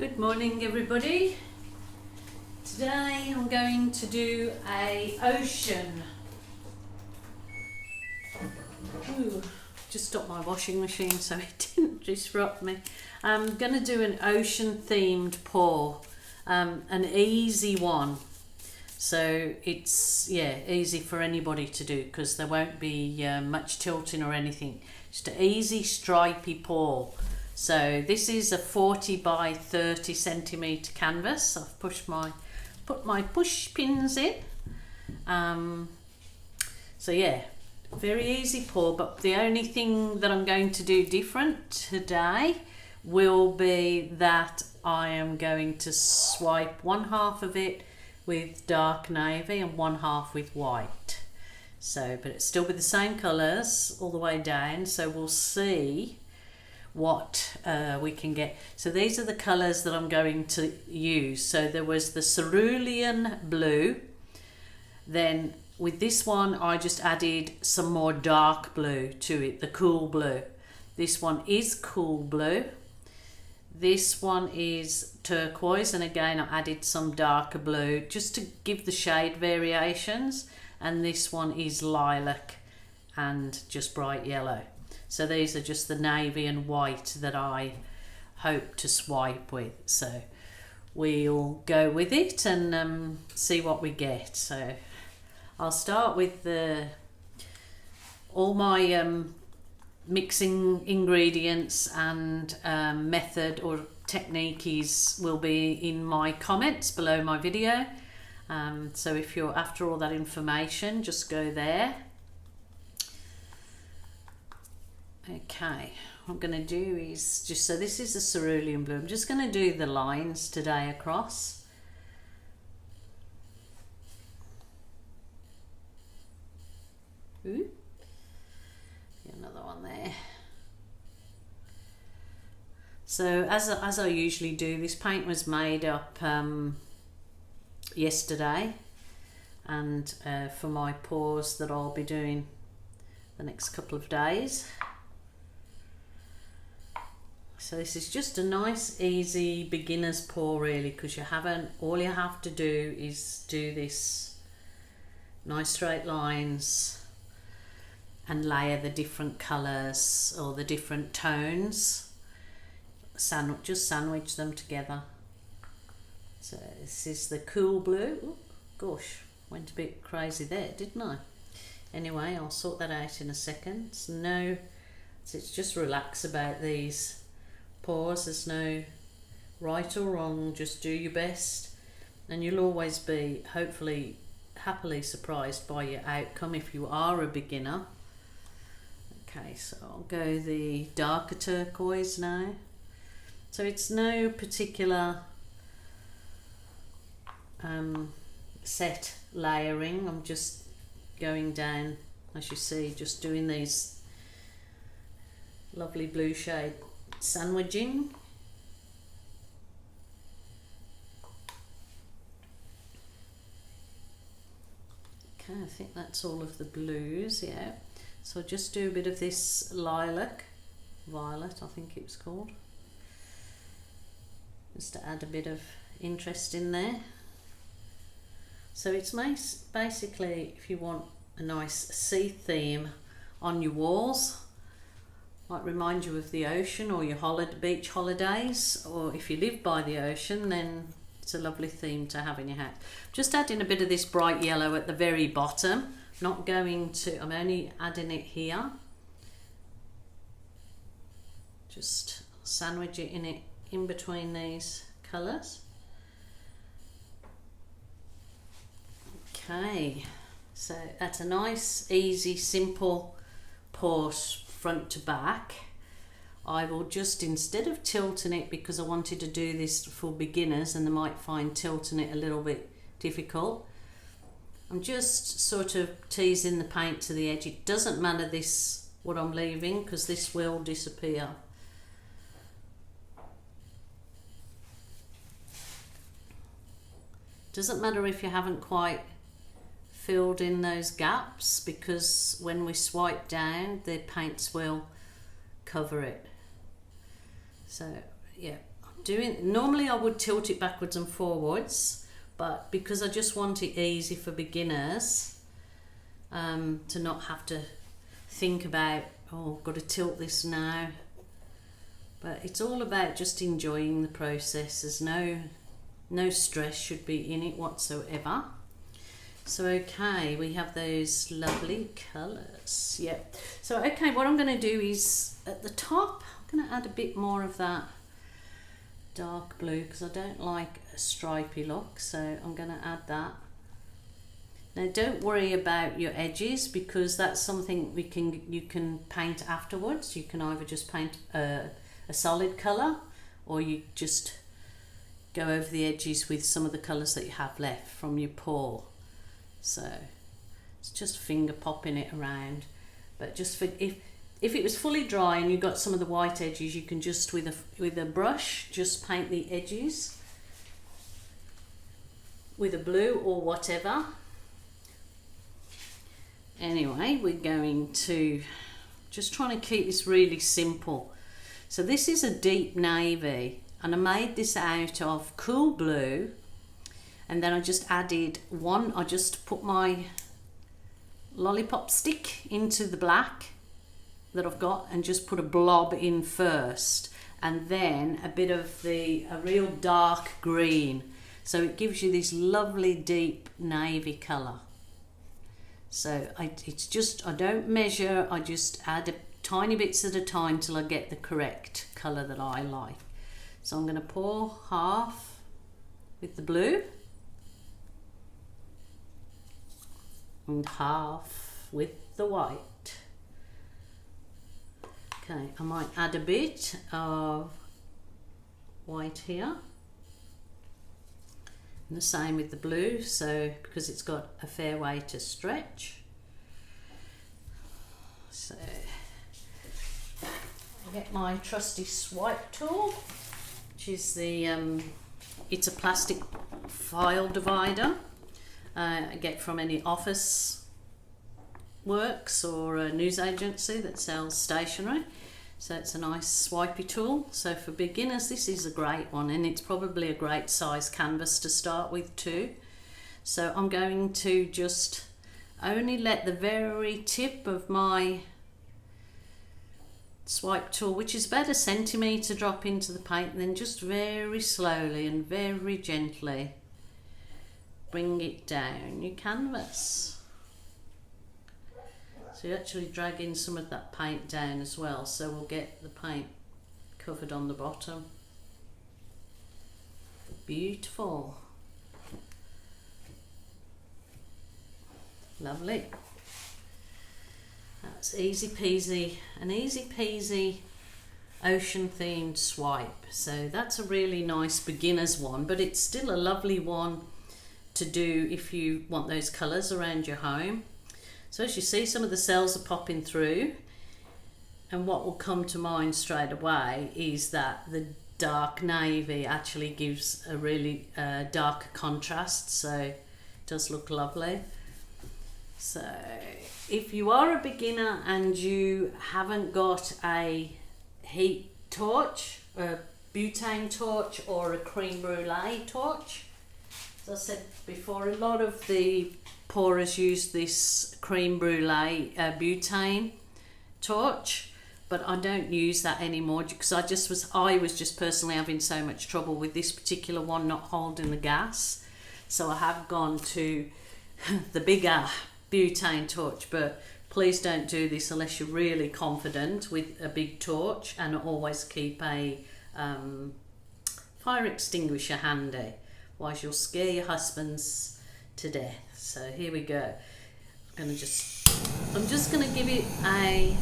Good morning everybody. Today I'm going to do a ocean. Ooh, just stopped my washing machine so it didn't disrupt me. I'm going to do an ocean themed pour, an easy one. So it's easy for anybody to do because there won't be much tilting or anything. Just an easy stripy pour. So this is a 40 by 30 centimetre canvas. I've put my push pins in. So yeah, very easy pour, but the only thing that I'm going to do different today will be that I am going to swipe one half of it with dark navy and one half with white. So, but it's still with the same colours all the way down, so we'll see what we can get. So these are the colours that I'm going to use. So there was the cerulean blue, then with this one I just added some more dark blue to it, the cool blue. This one is cool blue, this one is turquoise, and again I added some darker blue just to give the shade variations, and this one is lilac and just bright yellow. So these are just the navy and white that I hope to swipe with. So we'll go with it and see what we get. So I'll start with all my mixing ingredients and method or technique will be in my comments below my video. So if you're after all that information, just go there. Okay, what I'm going to do is just, so this is the cerulean blue, I'm just going to do the lines today across. Ooh, another one there. So as I usually do, this paint was made up yesterday, and for my pours that I'll be doing the next couple of days. So this is just a nice easy beginner's pour really, because all you have to do is do this nice straight lines and layer the different colours or the different tones, just sandwich them together. So this is the cool blue. Ooh, gosh, went a bit crazy there, didn't I? Anyway, I'll sort that out in a second. So it's just relax about these pours. There's no right or wrong, just do your best, and you'll always be hopefully happily surprised by your outcome if you are a beginner. Okay, so I'll go the darker turquoise now. So it's no particular set layering, I'm just going down, as you see, just doing these lovely blue shade sandwiching. Okay, I think that's all of the blues, yeah. So I'll just do a bit of this lilac, violet I think it's called, just to add a bit of interest in there. So it's nice, basically, if you want a nice sea theme on your walls, might remind you of the ocean or your beach holidays, or if you live by the ocean, then it's a lovely theme to have in your house. Just adding a bit of this bright yellow at the very bottom. I'm only adding it here. Just sandwich it in between these colours. Okay, so that's a nice, easy, simple pour front to back. I will just, instead of tilting it, because I wanted to do this for beginners and they might find tilting it a little bit difficult, I'm just sort of teasing the paint to the edge. It doesn't matter what I'm leaving, because this will disappear. Doesn't matter if you haven't quite filled in those gaps, because when we swipe down the paints will cover it. So yeah, I'm normally I would tilt it backwards and forwards, but because I just want it easy for beginners, to not have to think about, oh, I've got to tilt this now. But it's all about just enjoying the process. There's no stress should be in it whatsoever. So okay, we have those lovely colours. Yep. So okay, what I'm going to do is at the top, I'm going to add a bit more of that dark blue because I don't like a stripy look. So I'm going to add that. Now don't worry about your edges because that's something you can paint afterwards. You can either just paint a solid colour or you just go over the edges with some of the colours that you have left from your pour. So it's just finger popping it around, but just for if it was fully dry and you got some of the white edges, you can just with a brush just paint the edges with a blue or whatever. Anyway, we're going to just trying to keep this really simple. So this is a deep navy and I made this out of cool blue, and then I just added I just put my lollipop stick into the black that I've got and just put a blob in first, and then a bit of a real dark green, so it gives you this lovely deep navy colour. So I don't measure, I just add tiny bits at a time till I get the correct colour that I like. So I'm going to pour half with the blue and half with the white. Okay, I might add a bit of white here. And the same with the blue, so because it's got a fair way to stretch. So I get my trusty swipe tool, which is it's a plastic file divider I get from any office works or a news agency that sells stationery. So it's a nice swipey tool. So for beginners, this is a great one, and it's probably a great size canvas to start with too. So I'm going to just only let the very tip of my swipe tool, which is about 1 centimetre, drop into the paint, and then just very slowly and very gently bring it down your canvas. So you actually drag in some of that paint down as well, so we'll get the paint covered on the bottom. Beautiful. Lovely. That's easy peasy, an easy peasy ocean themed swipe. So that's a really nice beginner's one, but it's still a lovely one to do if you want those colours around your home. So as you see, some of the cells are popping through, and what will come to mind straight away is that the dark navy actually gives a really dark contrast, so it does look lovely. So if you are a beginner and you haven't got a heat torch, a butane torch or a creme brulee torch, as I said before, a lot of the pourers use this creme brulee butane torch, but I don't use that anymore because I was just personally having so much trouble with this particular one not holding the gas, so I have gone to the bigger butane torch. But please don't do this unless you're really confident with a big torch, and always keep a fire extinguisher handy, otherwise you'll scare your husbands to death. So here we go. I'm just going to give it a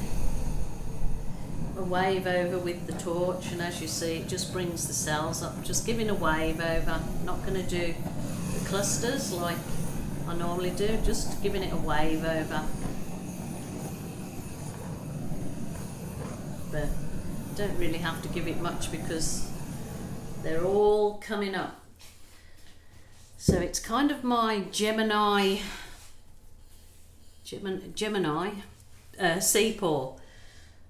wave over with the torch, and as you see, it just brings the cells up. Just giving a wave over. I'm not going to do the clusters like I normally do, just giving it a wave over. But don't really have to give it much because they're all coming up. So it's kind of my Gemini sea pour.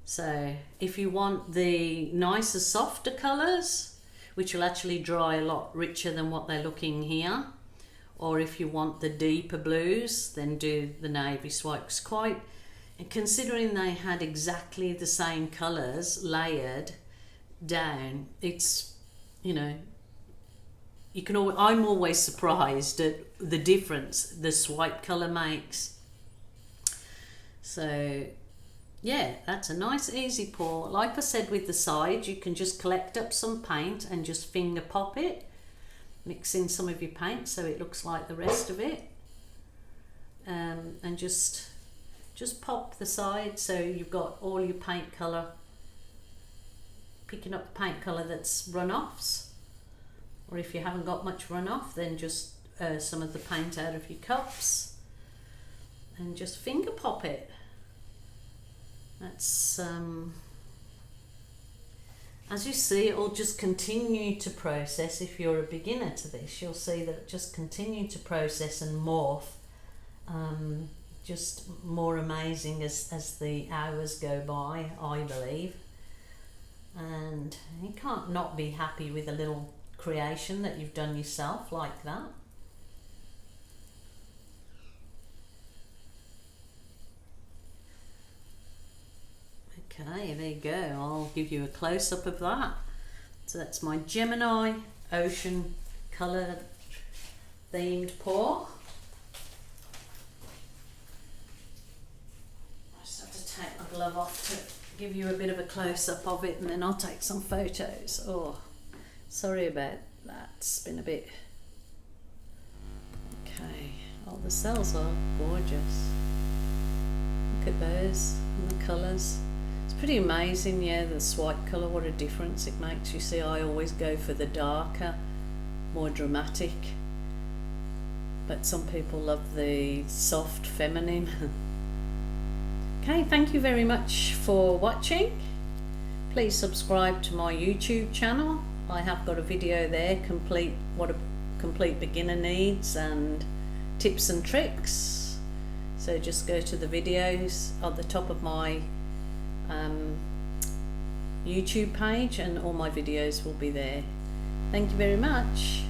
So if you want the nicer, softer colours which will actually dry a lot richer than what they're looking here. Or if you want the deeper blues, then do the navy swipe. It's quite, and considering they had exactly the same colours layered down, it's, you know, you can always, I'm always surprised at the difference the swipe colour makes. So yeah, that's a nice easy pour. Like I said with the sides, you can just collect up some paint and just finger pop it, mix in some of your paint so it looks like the rest of it, and just pop the side so you've got all your paint colour, picking up the paint colour that's runoffs, or if you haven't got much runoff, then just some of the paint out of your cups and just finger pop it. That's as you see, it will just continue to process. If you're a beginner to this, you'll see that it just continue to process and morph, just more amazing as the hours go by, I believe. And you can't not be happy with a little creation that you've done yourself like that. Okay, there you go. I'll give you a close-up of that. So that's my Gemini ocean colour themed pour. I just have to take my glove off to give you a bit of a close-up of it, and then I'll take some photos. Oh, sorry about that. It's been a bit... Okay. Oh, the cells are gorgeous. Look at those and the colours. Pretty amazing, yeah, the swipe colour, what a difference it makes. You see, I always go for the darker, more dramatic, but some people love the soft feminine. Okay, thank you very much for watching. Please subscribe to my YouTube channel. I have got a video there, what a complete beginner needs and tips and tricks. So just go to the videos at the top of my YouTube page and all my videos will be there. Thank you very much.